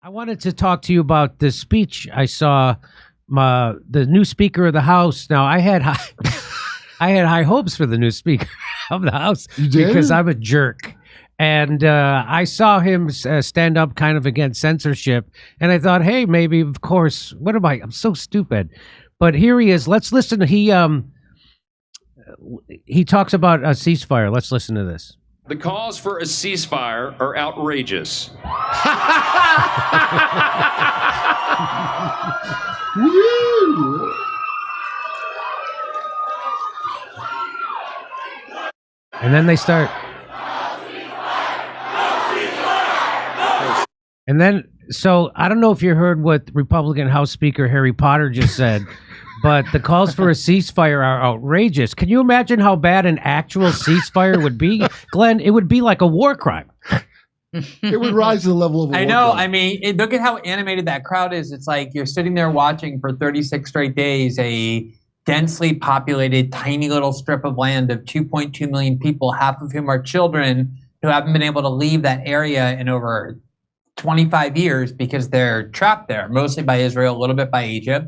I wanted to talk to you about the speech I saw. The new Speaker of the House. Now, I had high hopes for the new Speaker of the House because I'm a jerk. And I saw him stand up kind of against censorship. And I thought, hey, maybe, of course, what am I? I'm so stupid. But here he is. Let's listen. He talks about a ceasefire. Let's listen to this. The calls for a ceasefire are outrageous. And then they start. And then, so I don't know if you heard what Republican House Speaker Harry Potter just said, but the calls for a ceasefire are outrageous. Can you imagine how bad an actual ceasefire would be, Glenn? It would be like a war crime. It would rise to the level of a war crime. I mean, look at how animated that crowd is. It's like you're sitting there watching for 36 straight days a densely populated, tiny little strip of land of 2.2 million people, half of whom are children who haven't been able to leave that area in over 25 years because they're trapped there, mostly by Israel, a little bit by Egypt,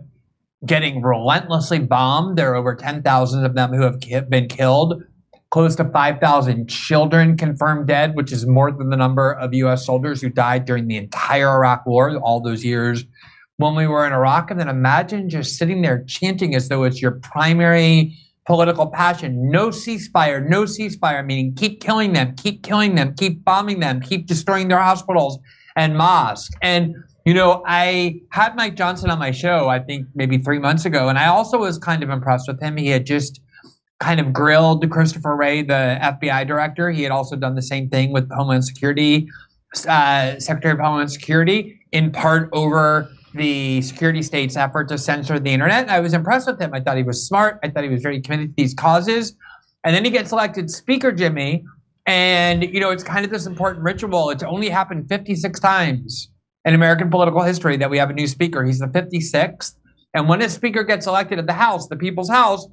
getting relentlessly bombed. There are over 10,000 of them who have been killed, close to 5,000 children confirmed dead, which is more than the number of U.S. soldiers who died during the entire Iraq War, all those years when we were in Iraq. And then imagine just sitting there chanting as though it's your primary political passion. No ceasefire, meaning keep killing them, keep bombing them, keep destroying their hospitals and mosques. And, you know, I had Mike Johnson on my show, I think maybe 3 months ago, and I also was kind of impressed with him. He had just kind of grilled Christopher Wray, the FBI director. He had also done the same thing with Homeland Security, Secretary of Homeland Security, in part over the security state's effort to censor the internet. And I was impressed with him. I thought he was smart. I thought he was very committed to these causes. And then he gets elected Speaker, Jimmy. And, you know, it's kind of this important ritual. It's only happened 56 times in American political history that we have a new speaker. He's the 56th. And when a speaker gets elected at the House, the People's House,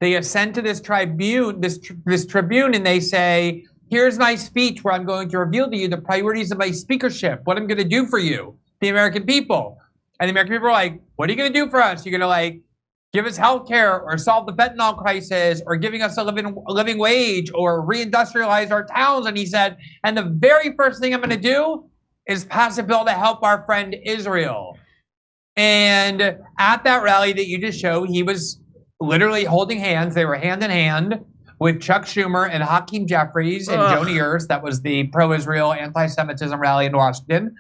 they ascend to this tribune, this tribune, and they say, here's my speech where I'm going to reveal to you the priorities of my speakership, what I'm going to do for you, the American people. And the American people are like, what are you going to do for us? You're going to, like, give us health care or solve the fentanyl crisis or giving us a living wage or reindustrialize our towns. And he said, and the very first thing I'm going to do is pass a bill to help our friend Israel. And at that rally that you just showed, he was literally holding hands. They were hand in hand with Chuck Schumer and Hakeem Jeffries and Jody Ernst. That was the pro-Israel anti-Semitism rally in Washington.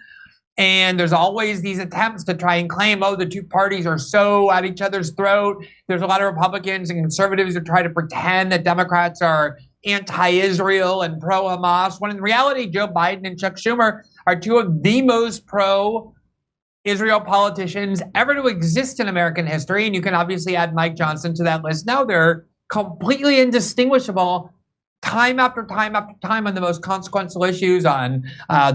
And there's always these attempts to try and claim, oh, the two parties are so at each other's throat. There's a lot of Republicans and conservatives who try to pretend that Democrats are anti-Israel and pro-Hamas, when in reality, Joe Biden and Chuck Schumer are two of the most pro-Israel politicians ever to exist in American history. And you can obviously add Mike Johnson to that list. Now they're completely indistinguishable time after time after time on the most consequential issues. On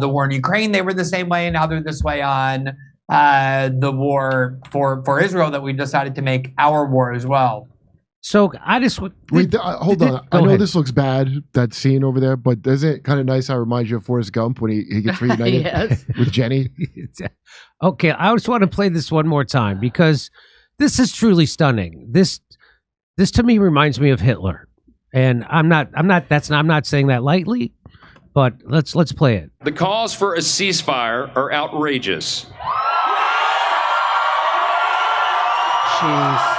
the war in Ukraine, they were the same way, and now they're this way on the war for Israel that we decided to make our war as well. So I just wait. Hold on. I know this looks bad, that scene over there, but isn't it kind of nice how it reminds you of Forrest Gump when he gets reunited with Jenny? Okay, I just want to play this one more time because this is truly stunning. This to me reminds me of Hitler. And I'm not saying that lightly, but let's play it. The calls for a ceasefire are outrageous. Jeez.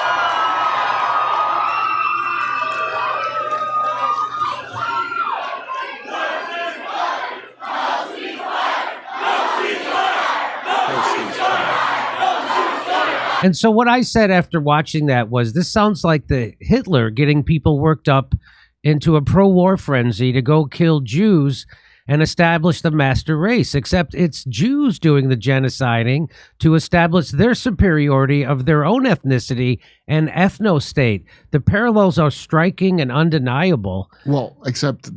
And so what I said after watching that was, this sounds like the Hitler getting people worked up into a pro-war frenzy to go kill Jews and establish the master race, except it's Jews doing the genociding to establish their superiority of their own ethnicity and ethno-state. The parallels are striking and undeniable. Well, except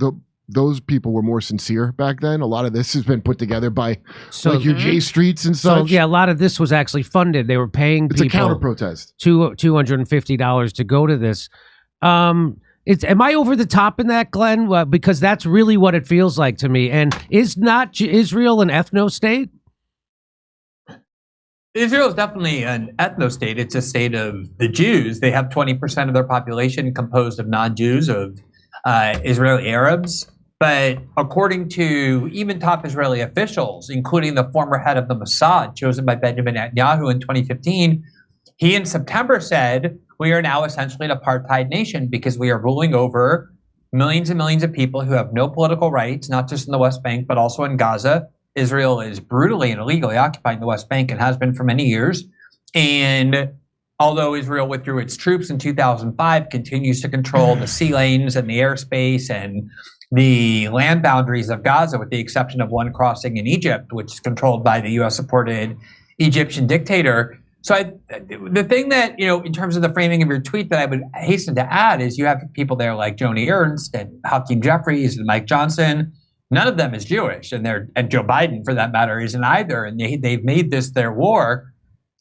those people were more sincere back then. A lot of this has been put together by like your J Streets and such. So yeah, a lot of this was actually funded. They were paying people. It's a counter protest. $250 to go to this. Am I over the top in that, Glenn? Because that's really what it feels like to me. And is not Israel an ethno state? Israel is definitely an ethno-state. It's a state of the Jews. They have 20% of their population composed of non-Jews, of Israeli Arabs. But according to even top Israeli officials, including the former head of the Mossad, chosen by Benjamin Netanyahu in 2015, he in September said, we are now essentially an apartheid nation because we are ruling over millions and millions of people who have no political rights, not just in the West Bank, but also in Gaza. Israel is brutally and illegally occupying the West Bank and has been for many years. And although Israel withdrew its troops in 2005, continues to control the sea lanes and the airspace and the land boundaries of Gaza, with the exception of one crossing in Egypt, which is controlled by the U.S.-supported Egyptian dictator. So the thing that, in terms of the framing of your tweet that I would hasten to add is you have people there like Jody Ernst and Hakeem Jeffries and Mike Johnson. None of them is Jewish, and Joe Biden, for that matter, isn't either. And they've made this their war.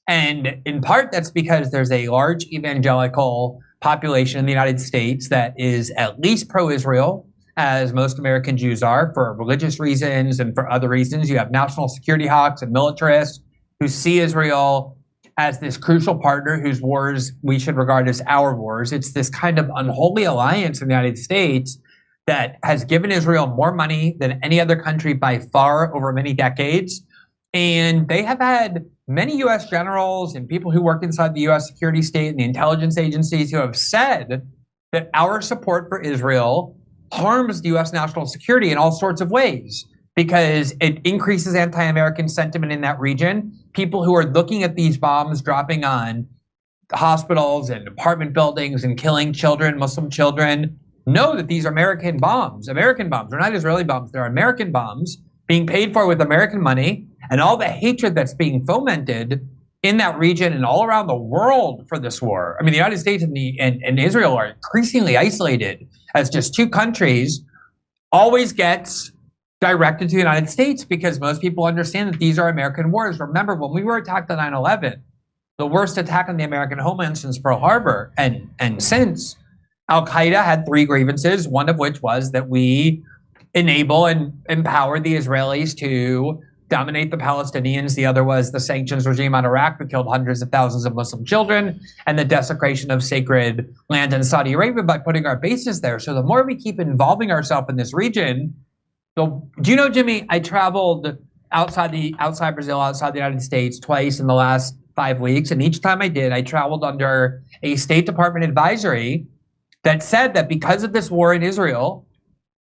And in part, that's because there's a large evangelical population in the United States that is at least pro-Israel, as most American Jews are, for religious reasons and for other reasons. You have national security hawks and militarists who see Israel as this crucial partner whose wars we should regard as our wars. It's this kind of unholy alliance in the United States that has given Israel more money than any other country by far over many decades. And they have had many U.S. generals and people who work inside the U.S. security state and the intelligence agencies who have said that our support for Israel harms the U.S. national security in all sorts of ways because it increases anti-American sentiment in that region. People who are looking at these bombs dropping on hospitals and apartment buildings and killing children, Muslim children, know that these are American bombs. American bombs. They're not Israeli bombs. They're American bombs being paid for with American money, and all the hatred that's being fomented in that region and all around the world for this war. I mean, the United States and Israel are increasingly isolated as just two countries, always gets directed to the United States because most people understand that these are American wars. Remember, when we were attacked on 9/11, the worst attack on the American homeland since Pearl Harbor, and since, Al-Qaeda had three grievances, one of which was that we enable and empower the Israelis to dominate the Palestinians. The other was the sanctions regime on Iraq that killed hundreds of thousands of Muslim children, and the desecration of sacred land in Saudi Arabia by putting our bases there. So the more we keep involving ourselves in this region, do you know, Jimmy, I traveled outside Brazil, outside the United States twice in the last 5 weeks. And each time I did, I traveled under a State Department advisory that said that because of this war in Israel,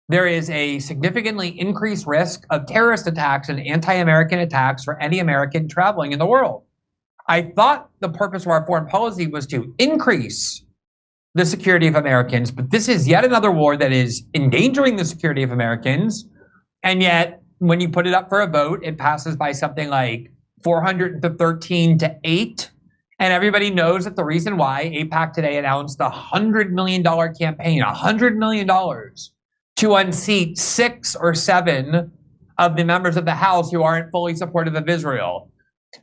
there is a significantly increased risk of terrorist attacks and anti-American attacks for any American traveling in the world. I thought the purpose of our foreign policy was to increase the security of Americans, but this is yet another war that is endangering the security of Americans. And yet, when you put it up for a vote, it passes by something like 413 to 8. And everybody knows that the reason why AIPAC today announced a $100 million campaign, $100 million, to unseat 6 or 7 of the members of the House who aren't fully supportive of Israel.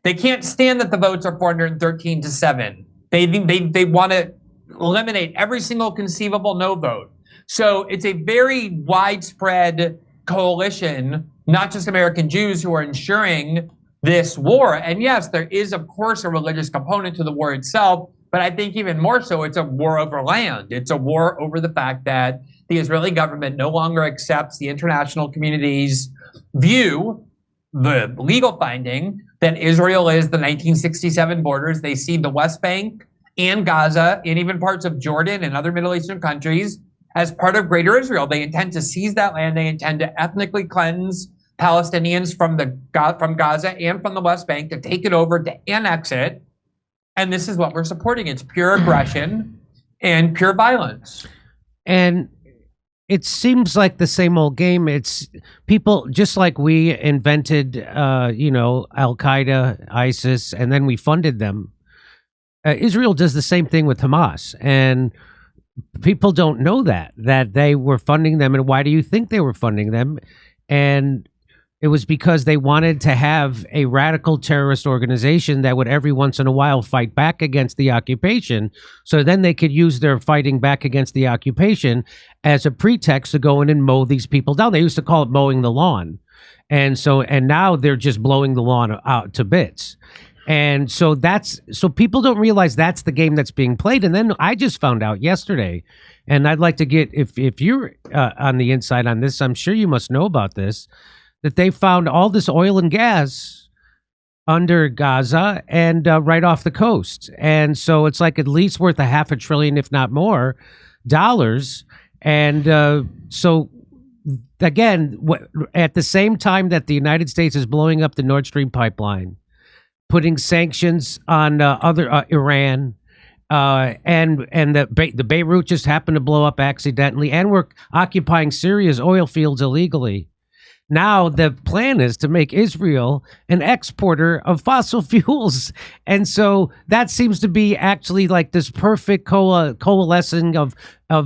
They can't stand that the votes are 413 to 7. They want to eliminate every single conceivable no vote. So it's a very widespread coalition, not just American Jews, who are ensuring this war. And yes, there is, of course, a religious component to the war itself, but I think even more so, it's a war over land. It's a war over the fact that the Israeli government no longer accepts the international community's view, the legal finding, that Israel is the 1967 borders. They see the West Bank and Gaza and even parts of Jordan and other Middle Eastern countries as part of Greater Israel. They intend to seize that land. They intend to ethnically cleanse Palestinians from Gaza and from the West Bank, to take it over, to annex it. And this is what we're supporting. It's pure aggression and pure violence. And it seems like the same old game. It's people, just like we invented, Al-Qaeda, ISIS, and then we funded them. Israel does the same thing with Hamas. And people don't know that they were funding them. And why do you think they were funding them? And it was because they wanted to have a radical terrorist organization that would every once in a while fight back against the occupation. So then they could use their fighting back against the occupation as a pretext to go in and mow these people down. They used to call it mowing the lawn. And now they're just blowing the lawn out to bits. And so people don't realize that's the game that's being played. And then I just found out yesterday, and I'd like to get, if you're on the inside on this, I'm sure you must know about this, that they found all this oil and gas under Gaza and right off the coast. And so it's like at least worth $500 billion, if not more, dollars. And so again, at the same time that the United States is blowing up the Nord Stream pipeline, putting sanctions on Iran, and the Beirut just happened to blow up accidentally, and we're occupying Syria's oil fields illegally. Now the plan is to make Israel an exporter of fossil fuels. And so that seems to be actually like this perfect coalescing of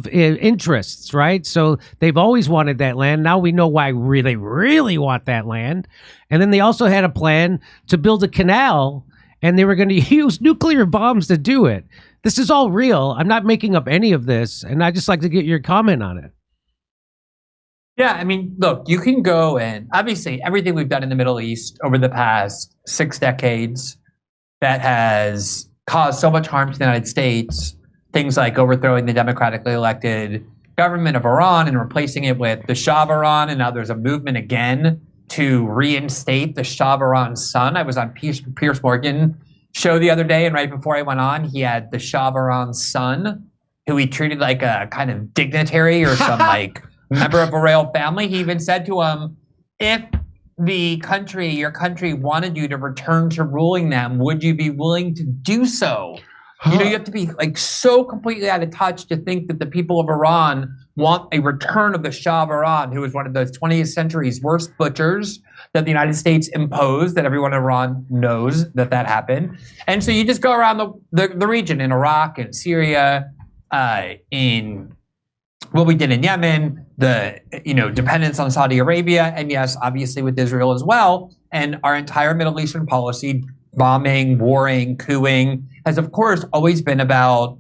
interests, right? So they've always wanted that land. Now we know why they really want that land. And then they also had a plan to build a canal, and they were going to use nuclear bombs to do it. This is all real. I'm not making up any of this. And I'd just like to get your comment on it. Yeah, I mean, look, you can go and obviously everything we've done in the Middle East over the past 6 decades that has caused so much harm to the United States, things like overthrowing the democratically elected government of Iran and replacing it with the Shah of Iran, and now there's a movement again to reinstate the Shah of Iran's son. I was on Piers Morgan's show the other day, and right before I went on, he had the Shah of Iran's son, who he treated like a kind of dignitary or some like member of a royal family. He even said to him, if your country wanted you to return to ruling them, would you be willing to do so? You know, you have to be like so completely out of touch to think that the people of Iran want a return of the Shah of Iran, who was one of the 20th century's worst butchers that the United States imposed, that everyone in Iran knows that happened. And so you just go around the region in Iraq and Syria, in what we did in Yemen, the dependence on Saudi Arabia, and yes, obviously with Israel as well, and our entire Middle Eastern policy, bombing, warring, cooing, has of course always been about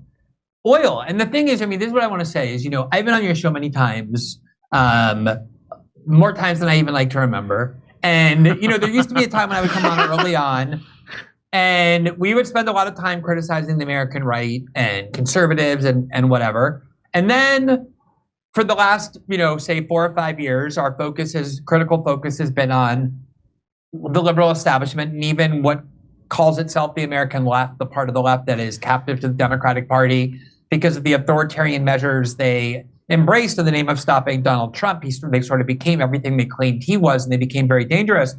oil. And the thing is, I mean, this is what I want to say is, I've been on your show many times, more times than I even like to remember. And there used to be a time when I would come on early on, and we would spend a lot of time criticizing the American right and conservatives and whatever. And then for the last, say 4 or 5 years, our critical focus has been on the liberal establishment, and even what calls itself the American left, the part of the left that is captive to the Democratic Party because of the authoritarian measures they embraced in the name of stopping Donald Trump. They sort of became everything they claimed he was, and they became very dangerous.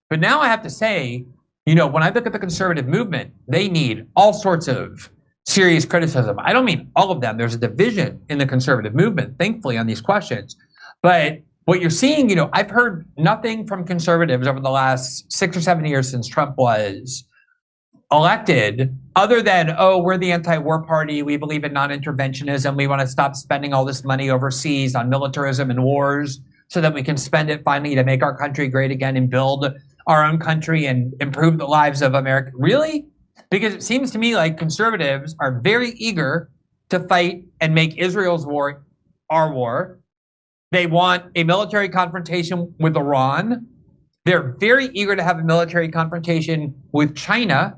But now I have to say, when I look at the conservative movement, they need all sorts of serious criticism. I don't mean all of them. There's a division in the conservative movement, thankfully, on these questions. But what you're seeing, I've heard nothing from conservatives over the last 6 or 7 years since Trump was elected, other than, we're the anti-war party, we believe in non-interventionism, we want to stop spending all this money overseas on militarism and wars so that we can spend it finally to make our country great again and build our own country and improve the lives of America. Really? Because it seems to me like conservatives are very eager to fight and make Israel's war our war. They want a military confrontation with Iran. They're very eager to have a military confrontation with China.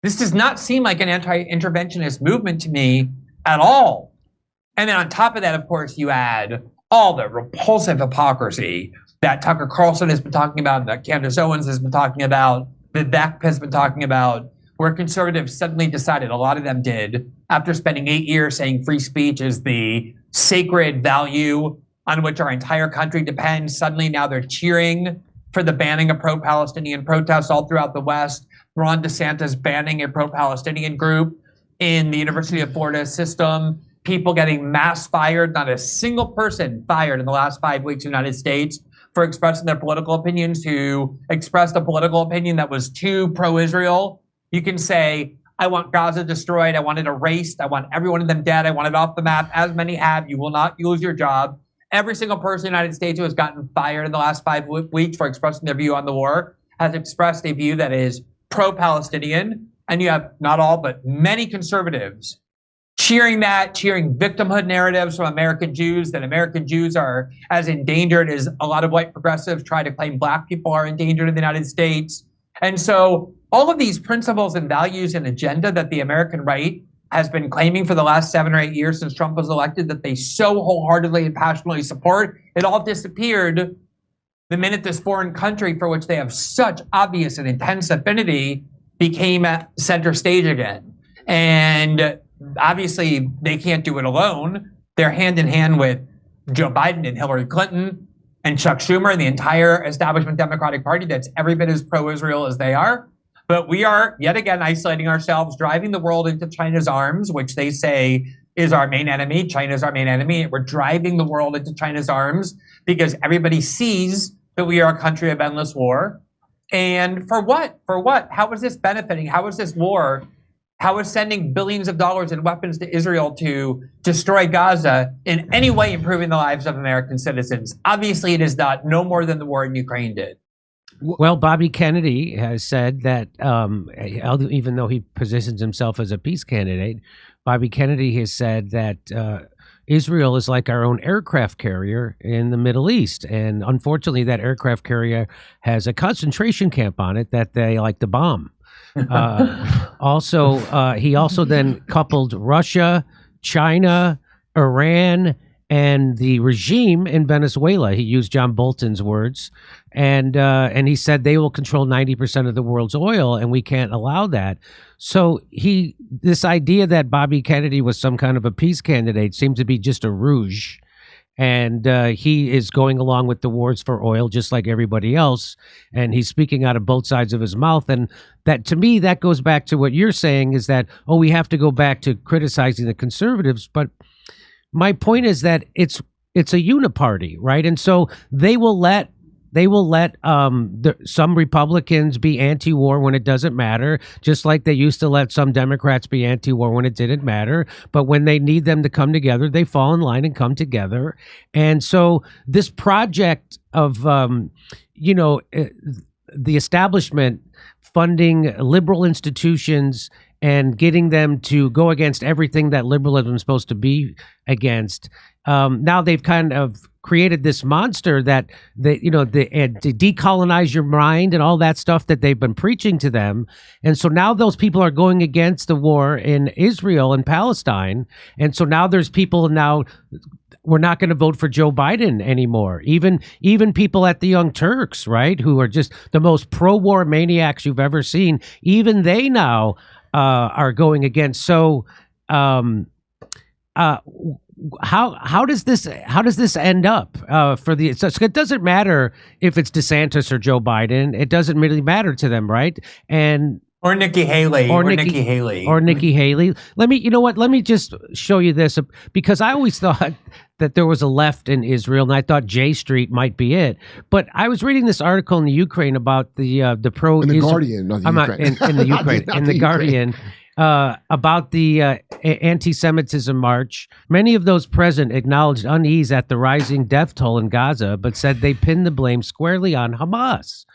This does not seem like an anti-interventionist movement to me at all. And then on top of that, of course, you add all the repulsive hypocrisy that Tucker Carlson has been talking about, that Candace Owens has been talking about, Vivek has been talking about, where conservatives suddenly decided, a lot of them did, after spending 8 years saying free speech is the sacred value on which our entire country depends. Suddenly now they're cheering for the banning of pro-Palestinian protests all throughout the West. Ron DeSantis banning a pro-Palestinian group in the University of Florida system. People getting mass fired, not a single person fired in the last 5 weeks in the United States for expressing their political opinions, who expressed a political opinion that was too pro-Israel. You can say, I want Gaza destroyed, I want it erased, I want every one of them dead, I want it off the map. As many have, you will not lose your job. Every single person in the United States who has gotten fired in the last 5 weeks for expressing their view on the war has expressed a view that is pro-Palestinian. And you have not all, but many conservatives cheering victimhood narratives from American Jews, that American Jews are as endangered as a lot of white progressives try to claim black people are endangered in the United States. And so all of these principles and values and agenda that the American right has been claiming for the last 7 or 8 years since Trump was elected, that they so wholeheartedly and passionately support, it all disappeared the minute this foreign country for which they have such obvious and intense affinity became at center stage again. And obviously they can't do it alone. They're hand in hand with Joe Biden and Hillary Clinton and Chuck Schumer and the entire establishment Democratic Party that's every bit as pro-Israel as they are. But we are, yet again, isolating ourselves, driving the world into China's arms, which they say is our main enemy. China's our main enemy. We're driving the world into China's arms because everybody sees that we are a country of endless war. And for what? For what? How is this benefiting? How is this war? How is sending billions of dollars in weapons to Israel to destroy Gaza in any way improving the lives of American citizens? Obviously, it is not, no more than the war in Ukraine did. Well, Bobby Kennedy has said that even though he positions himself as a peace candidate, Bobby Kennedy has said that Israel is like our own aircraft carrier in the Middle East. And unfortunately, that aircraft carrier has a concentration camp on it that they like to bomb. He also then coupled Russia, China, Iran, and the regime in Venezuela. He used John Bolton's words, and he said they will control 90% of the world's oil, and we can't allow that. So this idea that Bobby Kennedy was some kind of a peace candidate seemed to be just a rouge, and he is going along with the wars for oil just like everybody else, and he's speaking out of both sides of his mouth. And that, to me, that goes back to what you're saying, is that, oh, we have to go back to criticizing the conservatives, but my point is that it's a uniparty, right? And so they will let some Republicans be anti-war when it doesn't matter, just like they used to let some Democrats be anti-war when it didn't matter. But when they need them to come together, they fall in line and come together. And so this project of the establishment funding liberal institutions and getting them to go against everything that liberalism is supposed to be against. Now they've kind of created this monster that to decolonize your mind and all that stuff that they've been preaching to them. And so now those people are going against the war in Israel and Palestine. And so now there's people we're not going to vote for Joe Biden anymore. Even people at the Young Turks, right, who are just the most pro-war maniacs you've ever seen, even they now are going against. So how does this end up for the? So it doesn't matter if it's DeSantis or Joe Biden. It doesn't really matter to them, right? Or Nikki Haley. Or Nikki Haley. Let me just show you this, because I always thought that there was a left in Israel, and I thought J Street might be it. But I was reading this article in the Ukraine about the pro. In the Guardian, not the Ukraine. In the Ukraine, in the Guardian. About the anti-Semitism march. Many of those present acknowledged unease at the rising death toll in Gaza, but said they pinned the blame squarely on Hamas.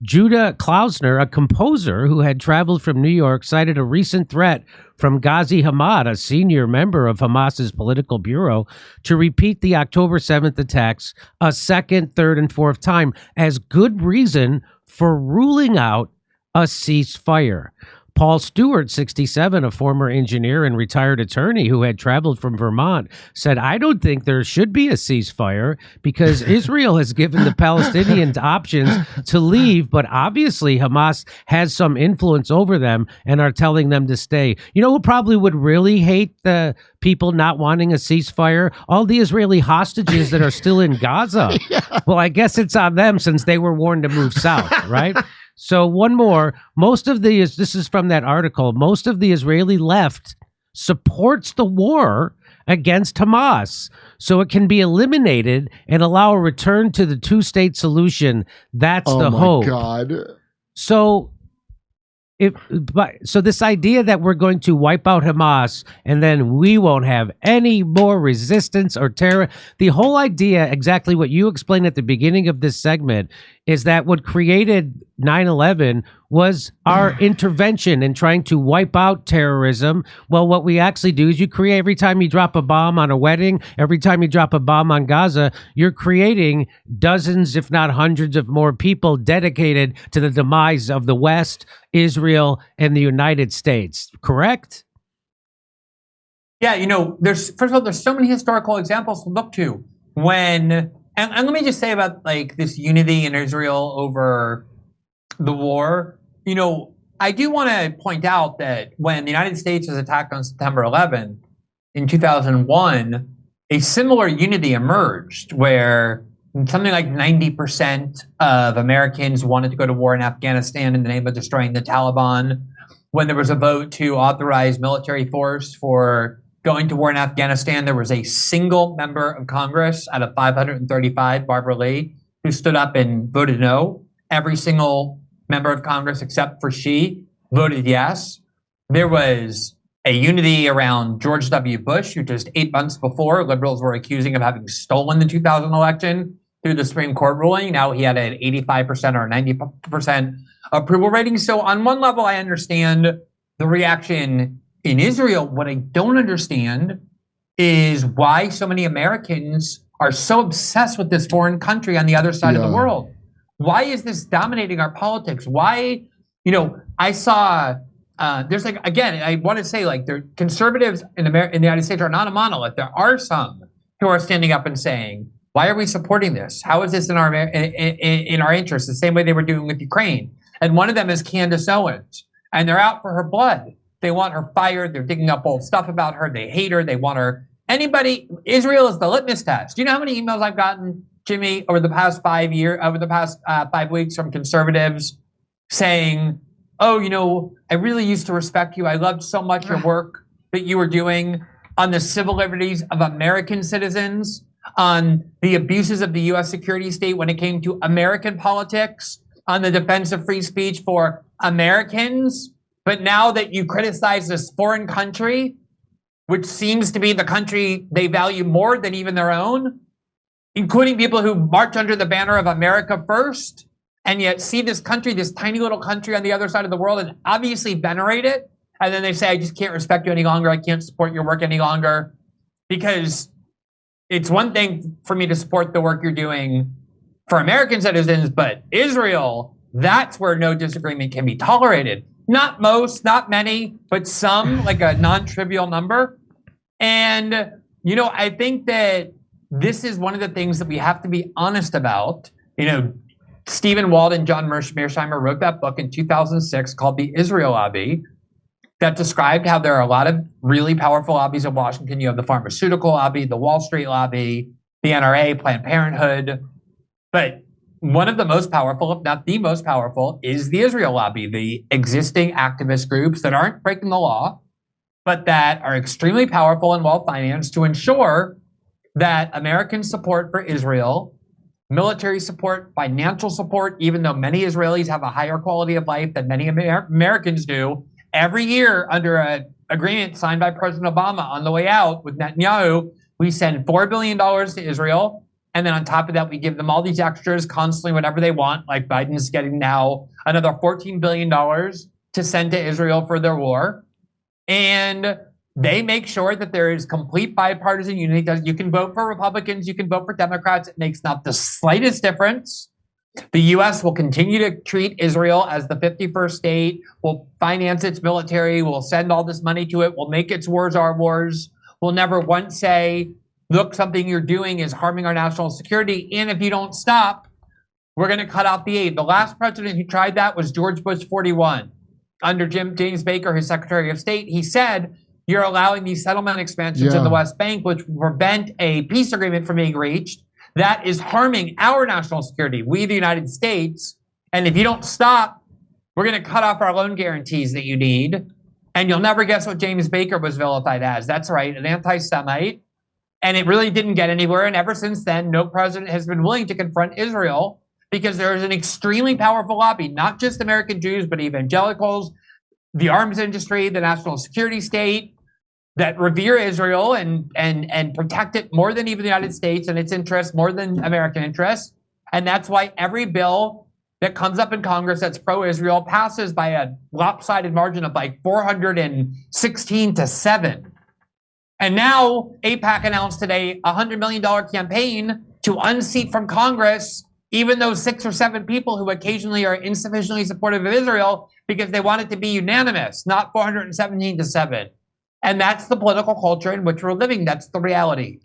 Judah Klausner, a composer who had traveled from New York, cited a recent threat from Ghazi Hamad, a senior member of Hamas's political bureau, to repeat the October 7th attacks a second, third, and fourth time as good reason for ruling out a ceasefire. Paul Stewart, 67, a former engineer and retired attorney who had traveled from Vermont, said, I don't think there should be a ceasefire because Israel has given the Palestinians options to leave, but obviously Hamas has some influence over them and are telling them to stay. You know who probably would really hate the people not wanting a ceasefire? All the Israeli hostages that are still in Gaza. Yeah. Well, I guess it's on them since they were warned to move south, right? So one more, this is from that article, most of the Israeli left supports the war against Hamas so it can be eliminated and allow a return to the two-state solution. That's the hope. Oh my God. So this idea that we're going to wipe out Hamas and then we won't have any more resistance or terror, the whole idea, exactly what you explained at the beginning of this segment, is that what created 9/11 was our intervention in trying to wipe out terrorism. Well, what we actually do is you create, every time you drop a bomb on a wedding, every time you drop a bomb on Gaza, you're creating dozens, if not hundreds of more people dedicated to the demise of the West, Israel, and the United States. Correct? Yeah, you know, first of all, there's so many historical examples to look to when, and let me just say about like this unity in Israel over the war. You know, I do want to point out that when the United States was attacked on September 11th in 2001, a similar unity emerged where something like 90% of Americans wanted to go to war in Afghanistan in the name of destroying the Taliban. When there was a vote to authorize military force for going to war in Afghanistan, there was a single member of Congress out of 535, Barbara Lee, who stood up and voted no. Every single member of Congress, except for she, voted yes. There was a unity around George W. Bush, who just 8 months before, liberals were accusing of having stolen the 2000 election through the Supreme Court ruling. Now he had an 85% or 90% approval rating. So on one level, I understand the reaction in Israel. What I don't understand is why so many Americans are so obsessed with this foreign country on the other side of the world. Why is this dominating our politics? Why, you know, I saw, there's like, again, I want to say like conservatives in the United States are not a monolith. There are some who are standing up and saying, why are we supporting this? How is this in our interest? The same way they were doing with Ukraine. And one of them is Candace Owens, and they're out for her blood. They want her fired. They're digging up old stuff about her. They hate her. They want her. Israel is the litmus test. Do you know how many emails I've gotten, Jimmy, over the past 5 weeks from conservatives saying, oh, you know, I really used to respect you. I loved so much your work that you were doing on the civil liberties of American citizens, on the abuses of the U.S. security state when it came to American politics, on the defense of free speech for Americans. But now that you criticize this foreign country, which seems to be the country they value more than even their own, including people who march under the banner of America first, and yet see this country, this tiny little country on the other side of the world, and obviously venerate it, and then they say, I just can't respect you any longer, I can't support your work any longer, because it's one thing for me to support the work you're doing for American citizens, but Israel, that's where no disagreement can be tolerated. Not most, not many, but some, like a non-trivial number. And, you know, I think that this is one of the things that we have to be honest about. You know, Stephen Wald and John Mearsheimer wrote that book in 2006 called The Israel Lobby that described how there are a lot of really powerful lobbies in Washington. You have the pharmaceutical lobby, the Wall Street lobby, the NRA, Planned Parenthood. But one of the most powerful, if not the most powerful, is the Israel lobby, the existing activist groups that aren't breaking the law, but that are extremely powerful and well-financed to ensure that American support for Israel, military support, financial support, even though many Israelis have a higher quality of life than many Americans do, every year under an agreement signed by President Obama on the way out with Netanyahu, we send $4 billion to Israel. And then on top of that, we give them all these extras constantly, whatever they want. Like Biden's getting now another $14 billion to send to Israel for their war. And they make sure that there is complete bipartisan unity. You can vote for Republicans, you can vote for Democrats. It makes not the slightest difference. The U.S. will continue to treat Israel as the 51st state, will finance its military, will send all this money to it, will make its wars our wars, will never once say, look, something you're doing is harming our national security, and if you don't stop, we're going to cut off the aid. The last president who tried that was George Bush 41. Under James Baker, his Secretary of State, he said, you're allowing these settlement expansions in the West Bank, which prevent a peace agreement from being reached. That is harming our national security, we the United States, and if you don't stop, we're going to cut off our loan guarantees that you need, and you'll never guess what James Baker was vilified as. That's right, an anti-Semite. And it really didn't get anywhere. And ever since then, no president has been willing to confront Israel because there is an extremely powerful lobby, not just American Jews, but evangelicals, the arms industry, the national security state, that revere Israel and protect it more than even the United States and its interests, more than American interests. And that's why every bill that comes up in Congress that's pro-Israel passes by a lopsided margin of like 416 to 7. And now AIPAC announced today a $100 million campaign to unseat from Congress even those 6 or 7 people who occasionally are insufficiently supportive of Israel because they want it to be unanimous, not 417 to 7. And that's the political culture in which we're living. That's the reality.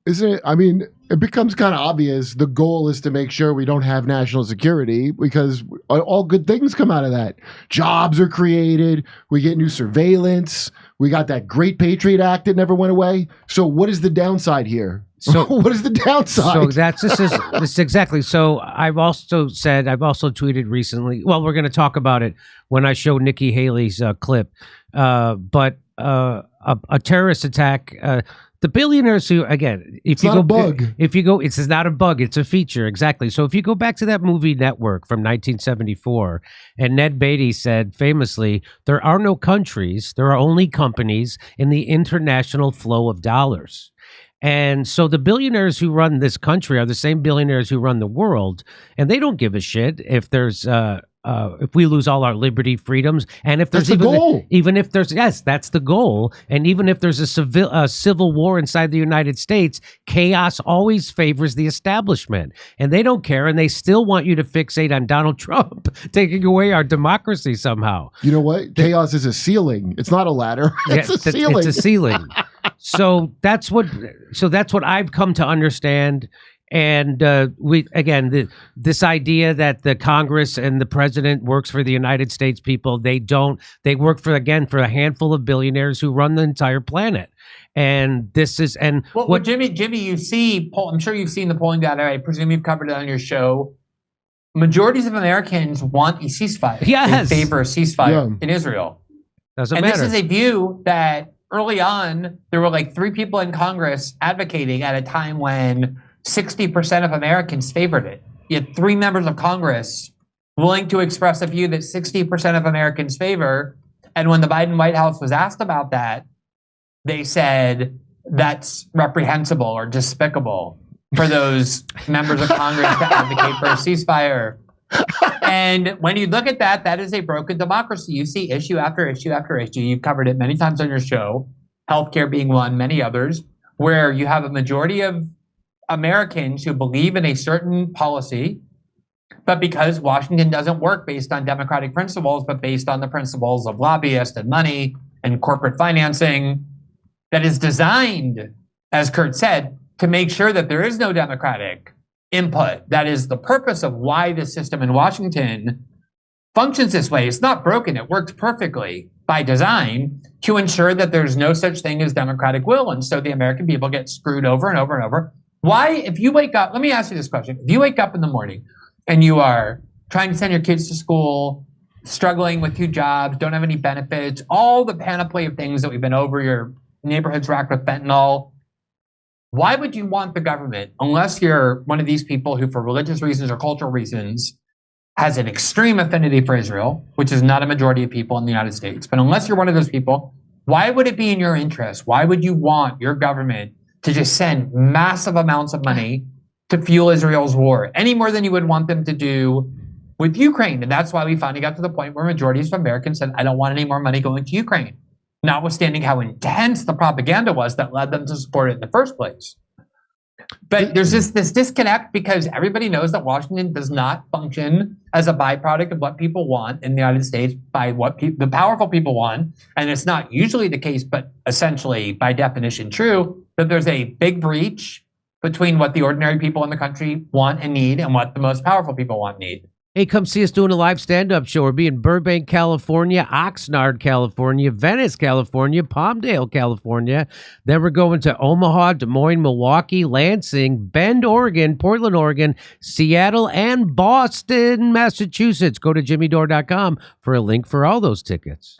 Isn't it? I mean, it becomes kind of obvious. The goal is to make sure we don't have national security because all good things come out of that. Jobs are created. We get new surveillance. We got that great Patriot Act that never went away. So what is the downside here? So what is the downside? So this is exactly. So I've also tweeted recently. Well, we're going to talk about it when I show Nikki Haley's clip. But a terrorist attack. The billionaires who, again, it's not a bug. It's not a bug. It's a feature. Exactly. So if you go back to that movie Network from 1974, and Ned Beatty said famously, there are no countries, there are only companies in the international flow of dollars. And so the billionaires who run this country are the same billionaires who run the world, and they don't give a shit if there's if we lose all our liberty, freedoms, and if there's that's that's the goal. And even if there's a civil war inside the United States, chaos always favors the establishment, and they don't care, and they still want you to fixate on Donald Trump taking away our democracy somehow. You know what? Chaos is a ceiling. It's not a ladder. It's a ceiling. It's a ceiling. So that's what I've come to understand. And this idea that the Congress and the president works for the United States people, they don't. They work for a handful of billionaires who run the entire planet. And this is Jimmy, you see, I'm sure you've seen the polling data. I presume you've covered it on your show. Majorities of Americans want a ceasefire. Yes, in favor of ceasefire in Israel. Doesn't matter. This is a view that early on there were like 3 people in Congress advocating at a time when 60% of Americans favored it. You had 3 members of Congress willing to express a view that 60% of Americans favor. And when the Biden White House was asked about that, they said that's reprehensible or despicable for those members of Congress to advocate for a ceasefire. And when you look at that, that is a broken democracy. You see issue after issue after issue. You've covered it many times on your show, healthcare being one, many others, where you have a majority of Americans who believe in a certain policy, but because Washington doesn't work based on democratic principles, but based on the principles of lobbyists and money and corporate financing that is designed, as Kurt said, to make sure that there is no democratic input. That is the purpose of why the system in Washington functions this way. It's not broken. It works perfectly by design to ensure that there's no such thing as democratic will. And so the American people get screwed over and over and over. Why, if you wake up, let me ask you this question. If you wake up in the morning and you are trying to send your kids to school, struggling with 2 jobs, don't have any benefits, all the panoply of things that we've been over, your neighborhood's racked with fentanyl, why would you want the government, unless you're one of these people who for religious reasons or cultural reasons has an extreme affinity for Israel, which is not a majority of people in the United States, but unless you're one of those people, why would it be in your interest? Why would you want your government to just send massive amounts of money to fuel Israel's war, any more than you would want them to do with Ukraine? And that's why we finally got to the point where majorities of Americans said, I don't want any more money going to Ukraine, notwithstanding how intense the propaganda was that led them to support it in the first place. But there's this disconnect because everybody knows that Washington does not function as a byproduct of what people want in the United States by what the powerful people want. And it's not usually the case, but essentially by definition true, that there's a big breach between what the ordinary people in the country want and need and what the most powerful people want and need. Hey, come see us doing a live stand-up show. We'll be in Burbank, California, Oxnard, California, Venice, California, Palmdale, California. Then we're going to Omaha, Des Moines, Milwaukee, Lansing, Bend, Oregon, Portland, Oregon, Seattle, and Boston, Massachusetts. Go to jimmydore.com for a link for all those tickets.